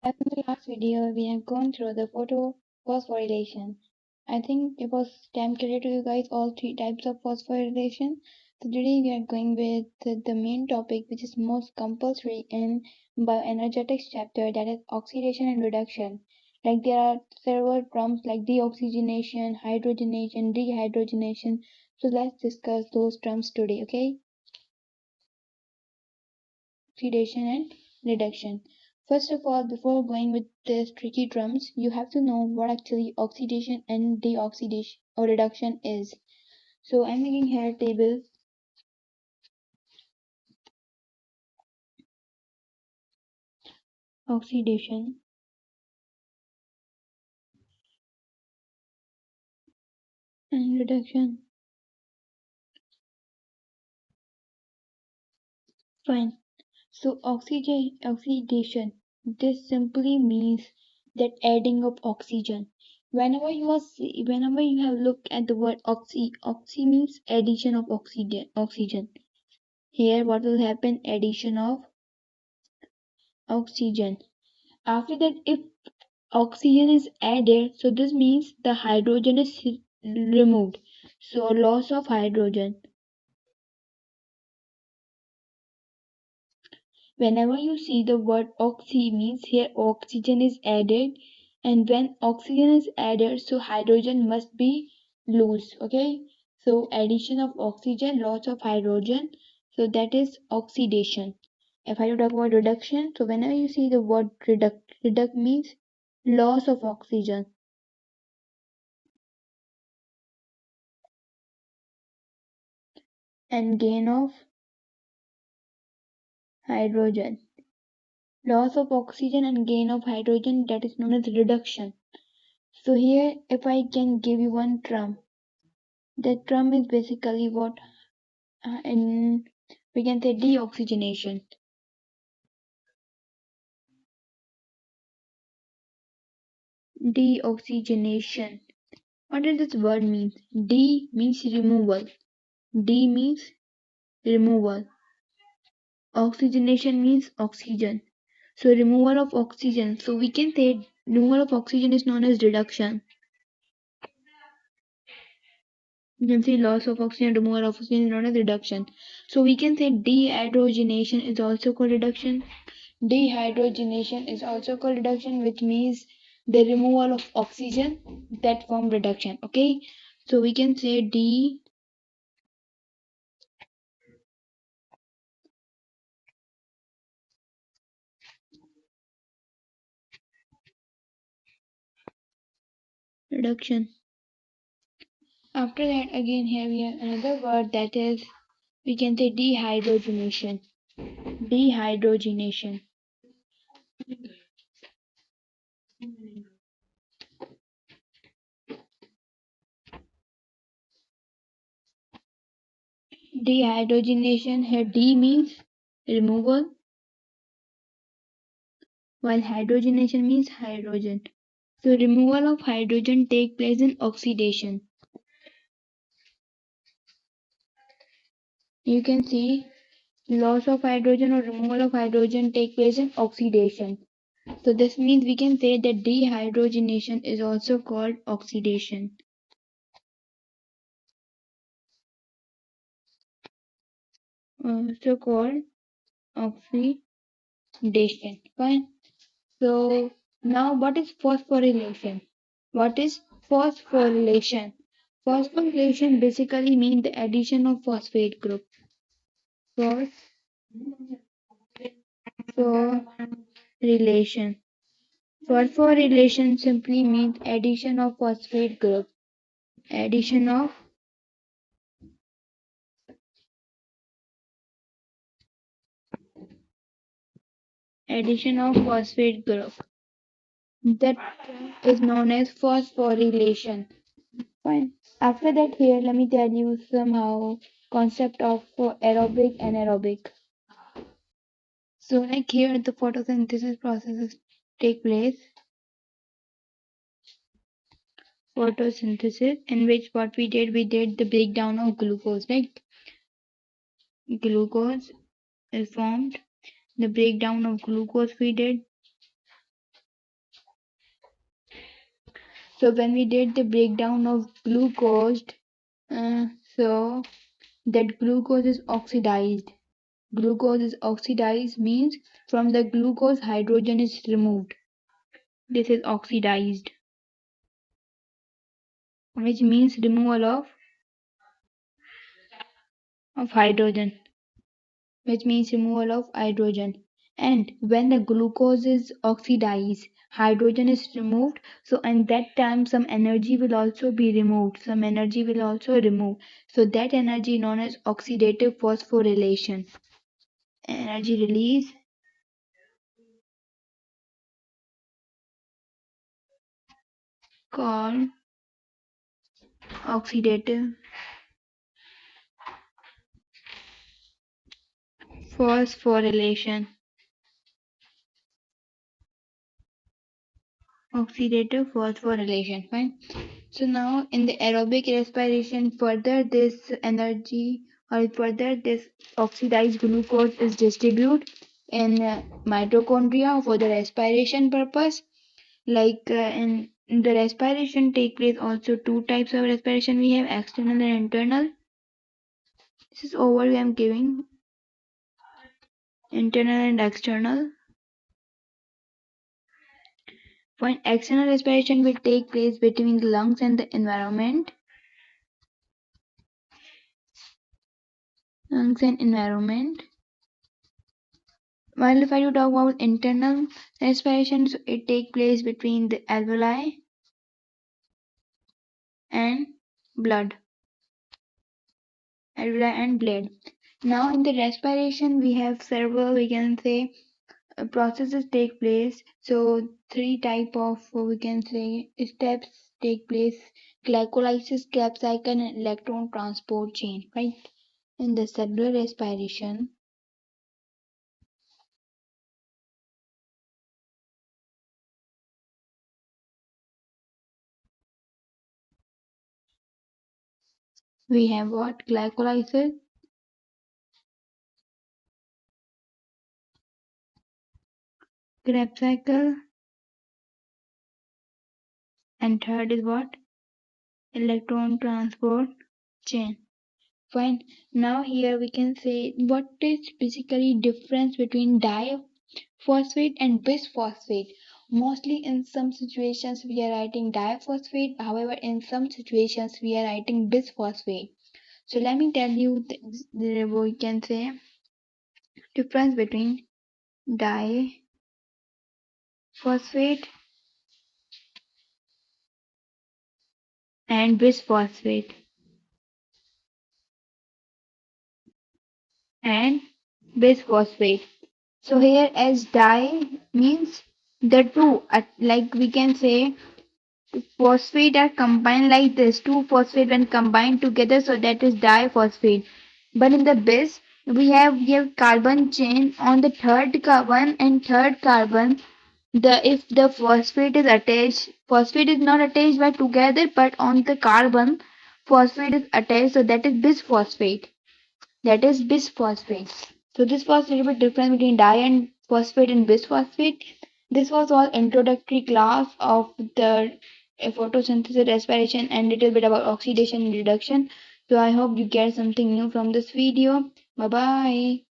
As in the last video, we have gone through the phosphorylation. I think it was time clear to you guys all three types of phosphorylation. So today we are going with the main topic, which is most compulsory in bioenergetics chapter, that is oxidation and reduction. Like there are several terms like deoxygenation, hydrogenation, dehydrogenation. So let's discuss those terms today, okay? Oxidation and reduction. First of all, before going with these tricky terms, you have to know what actually oxidation and deoxidation or reduction is. So I'm making here a table. Oxidation and reduction. Fine. So oxidation, this simply means that adding of oxygen. Whenever you have looked at the word oxy means addition of oxygen. Here what will happen? Addition of oxygen. After that, if oxygen is added, so this means the hydrogen is removed. So loss of hydrogen. Whenever you see the word oxy means here oxygen is added, and when oxygen is added, so hydrogen must be loose. Okay, so addition of oxygen, loss of hydrogen, so that is oxidation. If I talk about reduction, so whenever you see the word reduct means loss of oxygen and gain of hydrogen. Loss of oxygen and gain of hydrogen, that is known as reduction. So here if I can give you one term, that term is basically what in we can say deoxygenation. Deoxygenation. What does this word mean? D means removal. D means removal. Oxygenation means oxygen. So removal of oxygen. So we can say removal of oxygen is known as reduction. You can say loss of oxygen, removal of oxygen is known as reduction. So we can say dehydrogenation is also called reduction. Dehydrogenation is also called reduction, which means the removal of oxygen, that form reduction. Okay, so we can say reduction. After that, again here we have another word, that is we can say dehydrogenation. Dehydrogenation. Dehydrogenation, here D means removal, while hydrogenation means hydrogen. So removal of hydrogen take place in oxidation. You can see loss of hydrogen or removal of hydrogen take place in oxidation. So this means we can say that dehydrogenation is also called oxidation. So called oxidation. Fine. So now what is phosphorylation? What is phosphorylation? Phosphorylation basically means the addition of phosphate group. Phosphorylation. Phosphorylation simply means addition of phosphate group. Addition of phosphate group. That is known as phosphorylation. Fine. After that, here let me tell you somehow concept of aerobic and anaerobic. So like here the photosynthesis processes take place. Photosynthesis, in which what we did the breakdown of glucose, right? Glucose is formed. The breakdown of glucose we did. So when we did the breakdown of glucose, so that glucose is oxidized. Glucose is oxidized means from the glucose hydrogen is removed. This is oxidized, which means removal of hydrogen, which means removal of hydrogen. And when the glucose is oxidized, hydrogen is removed. So at that time some energy will also be removed. Some energy will also remove. So that energy known as oxidative phosphorylation. Energy release called oxidative phosphorylation. Oxidative phosphorylation. Fine. So now in the aerobic respiration, further this energy or further this oxidized glucose is distributed in mitochondria for the respiration purpose. Like in the respiration take place also two types of respiration we have, external and internal. This is overview I'm giving, internal and external. When external respiration will take place between the lungs and the environment. Lungs and environment. While if I do talk about internal respiration, so it takes place between the alveoli and blood. Alveoli and blood. Now in the respiration we have several, we can say, processes take place. So three type of, we can say, steps take place: glycolysis, Krebs cycle, and electron transport chain. Right? In the cellular respiration, we have what? Glycolysis, Krebs cycle, and third is what? Electron transport chain. Fine. Now here we can say what is basically difference between diphosphate and bisphosphate. Mostly in some situations we are writing diphosphate, however in some situations we are writing bisphosphate. So let me tell you we can say difference between diphosphate and bisphosphate. And bisphosphate. So here as di means the two, like we can say phosphate are combined like this. Two phosphate when combined together, so that is diphosphate. But in the bis, we have carbon chain on the third carbon and third carbon. The if the phosphate is attached, phosphate is not attached by together, but on the carbon, phosphate is attached, so that is bisphosphate. That is bisphosphate. So this was a little bit difference between di and phosphate and bisphosphate. This was all introductory class of the photosynthesis, respiration, and little bit about oxidation and reduction. So I hope you get something new from this video. Bye bye.